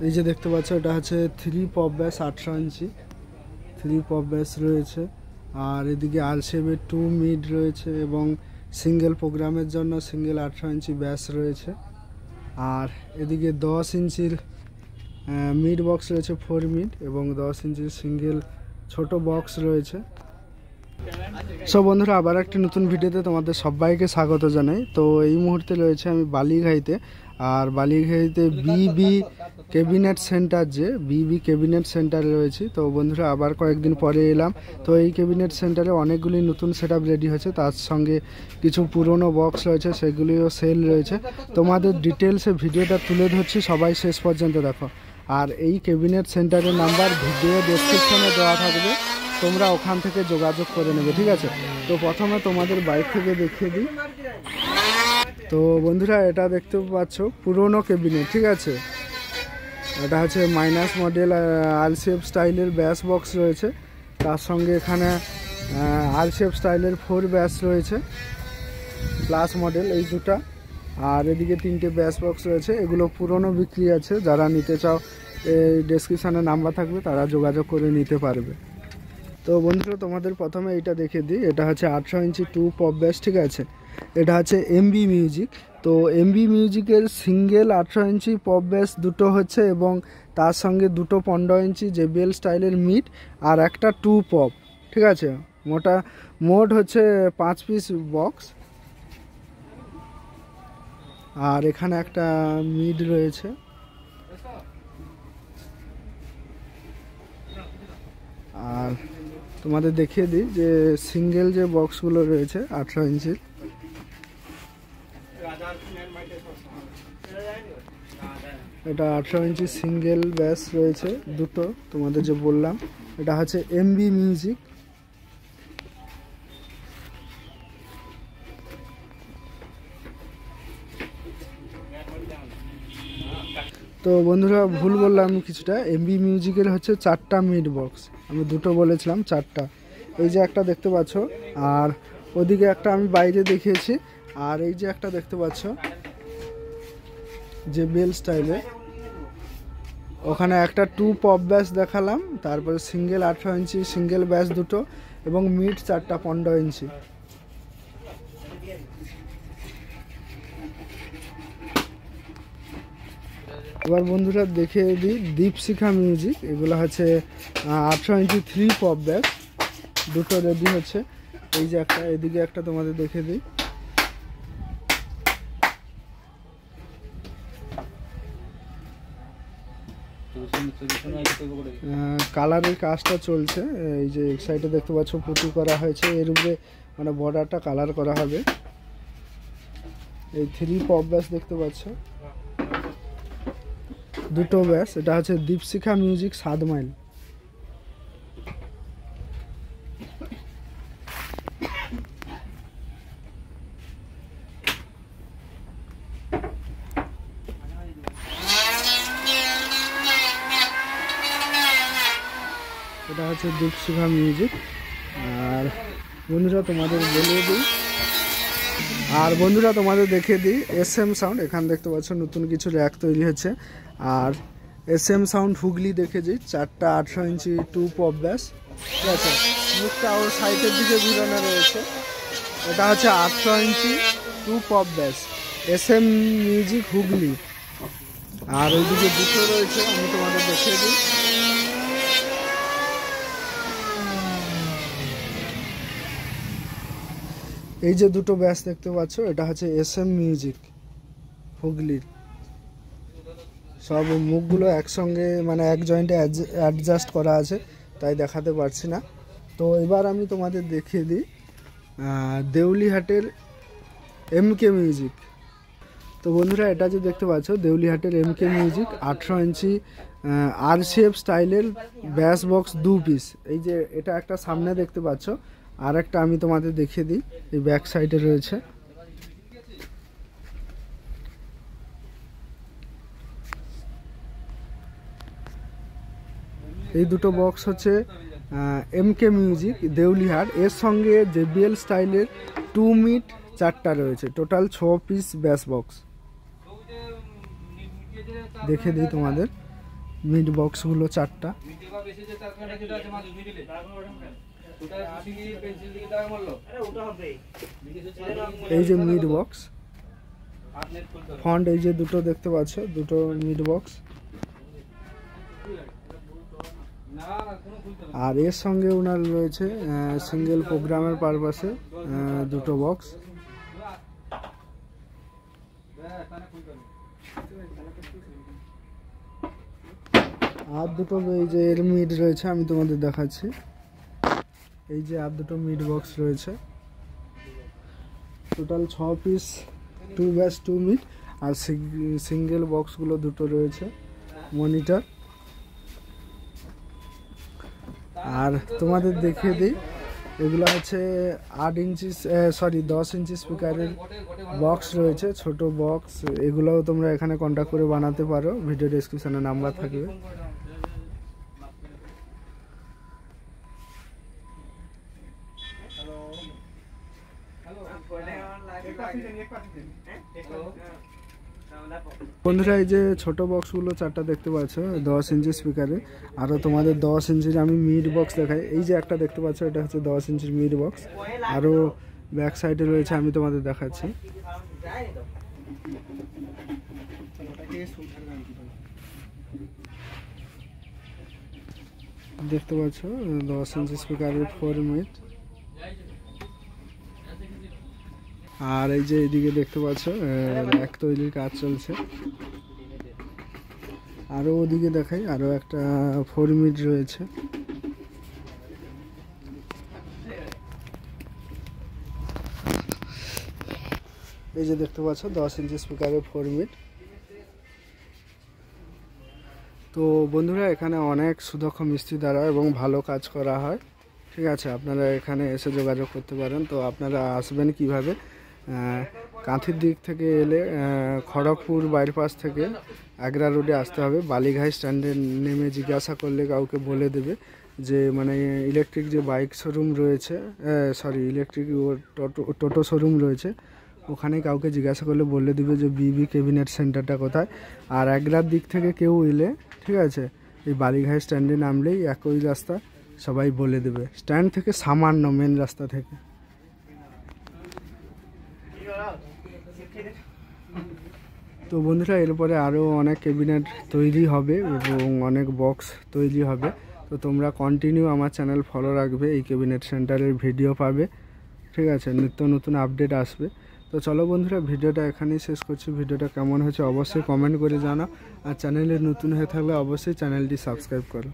এই যে দেখতে পাচ্ছ এটা হচ্ছে 3 পপ ব্যাস 800 ইঞ্চি 3 পপ ব্যাস রয়েছে। আর এদিকে আরসিএমের 2 মিড রয়েছে এবং সিঙ্গেল প্রোগ্রামের জন্য সিঙ্গেল 800 ইঞ্চি ব্যাস রয়েছে। আর এদিকে 10 ইঞ্চির মিড বক্স রয়েছে 4 মিড এবং 10 ইঞ্চির সিঙ্গেল ছোট বক্স রয়েছে। সো বন্ধুরা, আবার একটি নতুন ভিডিওতে তোমাদের সবাইকে স্বাগত জানাই। তো এই মুহূর্তে রয়েছে আমি বালিঘাইতে। আর বালিঘাইতে বিবি ক্যাবিনেট সেন্টার, যে বিবি ক্যাবিনেট সেন্টারে রয়েছি। তো বন্ধুরা, আবার কয়েকদিন পরে এলাম। তো এই ক্যাবিনেট সেন্টারে অনেকগুলি নতুন সেটআপ রেডি হয়েছে, তার সঙ্গে কিছু পুরনো বক্স রয়েছে, সেগুলিও সেল রয়েছে। তোমাদের ডিটেলসে ভিডিওটা তুলে ধরছি, সবাই শেষ পর্যন্ত দেখো। আর এই ক্যাবিনেট সেন্টারের নাম্বার ভিডিও ডেসক্রিপশনে দেওয়া থাকবে, তোমরা ওখান থেকে যোগাযোগ করে নেবে, ঠিক আছে। তো প্রথমে তোমাদের বাইক থেকে দেখিয়ে দিই। তো বন্ধুরা, এটা দেখতে পাচ্ছ পুরনো ক্যাবিনেট, ঠিক আছে। এটা হচ্ছে মাইনাস মডেল আরসিএফ স্টাইলের ব্যাস বক্স রয়েছে, তার সঙ্গে এখানে আরসিএফ স্টাইলের 4 ব্যাস রয়েছে প্লাস মডেল, এই দুটা। আর এদিকে 3টে ব্যাস বক্স রয়েছে, এগুলো পুরনো বিক্রি আছে। যারা নিতে চাও এই ডেসক্রিপশানে নাম্বার থাকবে, তারা যোগাযোগ করে নিতে পারবে। তো বন্ধুরা, তোমাদের প্রথমে এইটা দেখে দিই। এটা হচ্ছে 800 ইঞ্চি 2 পপ ব্যাস, ঠিক আছে। এটা হচ্ছে এমবি মিউজিক। তো এমবি মিউজিকের সিঙ্গেল 800 ইঞ্চি পপ ব্যাস দুটো হচ্ছে এবং তার সঙ্গে দুটো 15 ইঞ্চি জেবিএল স্টাইলের মিড আর একটা 2 পপ, ঠিক আছে। মোট হচ্ছে 5 পিস বক্স। আর এখানে একটা মিড রয়েছে। আর তোমাদের দেখিয়ে দিই যে সিঙ্গেল যে বক্সগুলো রয়েছে 800 ইঞ্চির, এটা 800 ইঞ্চি সিঙ্গেল ব্যাস রয়েছে দুটো, তোমাদের যে বললাম। এটা হচ্ছে এমবি মিউজিক। তো বন্ধুরা, ভুল বললাম কিছুটা, এমবি মিউজিকের হচ্ছে 4টা মিড বক্স, আমি দুটো বলেছিলাম 4টা। এই যে একটা দেখতে পাচ্ছ, আর ওদিকে একটা আমি বাইরে দেখিয়েছি। আর এই যে একটা দেখতে পাচ্ছ যে বেল স্টাইলে, ওখানে একটা 2 পপ ব্যাস দেখালাম, তারপরে সিঙ্গেল 800 ইঞ্চি সিঙ্গেল ব্যাস দুটো এবং মিড 4টা 15 ইঞ্চি। এবার বন্ধুরা দেখে দিই দীপশিখা মিউজিক। এগুলো হচ্ছে 800 ইঞ্চি 3 পপ ব্যাস দুটো রেডি হচ্ছে। এই যে একটা, এদিকে একটা তোমাদের দেখে দিই। কালারের কাজটা চলছে। এই যে এক সাইডে দেখতে পাচ্ছ পুটি করা হয়েছে, এর উপরে মানে বর্ডারটা কালার করা হবে। এই 3 পপ ব্যাস দেখতে পাচ্ছ দুটো ব্যাস। এটা হচ্ছে দীপশিখা মিউজিক 7 মাইল। এটা হচ্ছে দীপশিখা মিউজিক। আর বন্ধুরা তোমাদের বলে দিই, আর বন্ধুরা তোমাদের দেখে দিই এসএম সাউন্ড। এখানে দেখতে পাচ্ছ নতুন কিছু র্যাক তৈরি হচ্ছে। আর এসএম সাউন্ড হুগলি দেখে দিই, 4টা 800 ইঞ্চি 2 পপ ব্যাস, ঠিক আছে। মুখটা ওর সাইডের দিকে ঘুরানো রয়েছে। এটা হচ্ছে 800 ইঞ্চি 2 পপ ব্যাস এসএম মিউজিক হুগলি। আর ওইদিকে দুটো রয়েছে, আমি তোমাদের দেখিয়ে দিই। এই যে দুটো ব্যাস দেখতে পাচ্ছ, এটা হচ্ছে এসএম মিউজিক হুগলির। সব মুখগুলো একসঙ্গে মানে এক জয়েন্টে অ্যাডজাস্ট করা আছে, তাই দেখাতে পারছি না। তো এবার আমি তোমাদের দেখিয়ে দিই দেউলিহাটের এমকে মিউজিক। তো বন্ধুরা, এটা যে দেখতে পাচ্ছ দেউলিহাটের এমকে মিউজিক 800 ইঞ্চি আরসিএফ স্টাইলের ব্যাস বক্স 2 পিস। এই যে এটা একটা সামনে দেখতে পাচ্ছ, আর একটা আমি তোমাদের দেখিয়ে দিই, এই ব্যাক সাইডে রয়েছে। এই দুটো বক্স হচ্ছে এমকে মিউজিক দেউলিহাট, এর সঙ্গে জেবিএল স্টাইলের 2 মিড 4টা রয়েছে, টোটাল 6 পিস ব্যাস বক্স। দেখে দিই তোমাদের। মিড বক্সগুলো 4টা। এই যে মিড বক্স, ফন্ট এই যে দুটো দেখতে পাচ্ছ, দুটো মিড বক্স। আর এর সঙ্গে ওনার রয়েছে সিঙ্গেল প্রোগ্রামের পারপাসে দুটো বক্স। আর দুটো এই যে এর মিড রয়েছে, আমি তোমাদের দেখাচ্ছি। এই যে আর দুটো মিড বক্স রয়েছে, টোটাল 6 পিস 2/2 মিড। আর সিঙ্গেল বক্সগুলো দুটো রয়েছে, মনিটর। আর তোমাদের দেখিয়ে দিই, এগুলো হচ্ছে 8 ইঞ্চি 10 ইঞ্চি স্পিকারের বক্স রয়েছে, ছোট বক্স। এগুলোও তোমরা এখানে কন্ট্যাক্ট করে বানাতে পারো, ভিডিও ডেসক্রিপশনে নাম্বার থাকবে। বন্ধুরা এই যে ছোট বক্সগুলো 4টা দেখতে পাচ্ছ 10 ইঞ্চি স্পিকারে। আরও তোমাদের 10 ইঞ্চির আমি মিড বক্স দেখাই। এই যে একটা দেখতে পাচ্ছ, এটা হচ্ছে 10 ইঞ্চির মিড বক্স। আরও ব্যাক সাইডে রয়েছে, আমি তোমাদের দেখাচ্ছি। দেখতে পাচ্ছ 10 ইঞ্চি স্পিকারের 4 মিড। আর এই যে এইদিকে দেখতে পাচ্ছ এক তৈরির কাজ চলছে। আরও ওদিকে দেখাই, আরও একটা 4 মিড রয়েছে। এই যে দেখতে পাচ্ছ 10 ইঞ্চি স্পিকারের 4 মিড। তো বন্ধুরা এখানে অনেক সুদক্ষ মিস্ত্রি দ্বারা এবং ভালো কাজ করা হয়। ঠিক আছে, আপনারা এখানে এসে যোগাযোগ করতে পারেন। তো আপনারা আসবেন কিভাবে? কাঁথির দিক থেকে এলে খড়গপুর বাইপাস থেকে আগ্রা রোডে আসতে হবে। বালিঘাই স্ট্যান্ডে নেমে জিজ্ঞাসা করলে কাউকে বলে দেবে যে মানে ইলেকট্রিক যে বাইক শোরুম রয়েছে, ইলেকট্রিক টোটো শোরুম রয়েছে, ওখানে কাউকে জিজ্ঞাসা করলে বলে দেবে যে বিবি ক্যাবিনেট সেন্টারটা কোথায়। আর আগ্রার দিক থেকে কেউ এলে, ঠিক আছে, এই বালিঘাই স্ট্যান্ডে নামলেই একই রাস্তা, সবাই বলে দেবে। স্ট্যান্ড থেকে সামান্য, মেন রাস্তা থেকে। তো বন্ধুরা এরপরে আরও অনেক ক্যাবিনেট তৈরি হবে এবং অনেক বক্স তৈরি হবে। তো তোমরা কন্টিনিউ আমার চ্যানেল ফলো রাখবে, এই ক্যাবিনেট সেন্টারের ভিডিও পাবে। ঠিক আছে, নিত্য নতুন আপডেট আসবে। তো চলো বন্ধুরা, ভিডিওটা এখানেই শেষ করছি। ভিডিওটা কেমন হয়েছে অবশ্যই কমেন্ট করে জানাও। আর চ্যানেলে নতুন হয়ে থাকলে অবশ্যই চ্যানেলটি সাবস্ক্রাইব করো।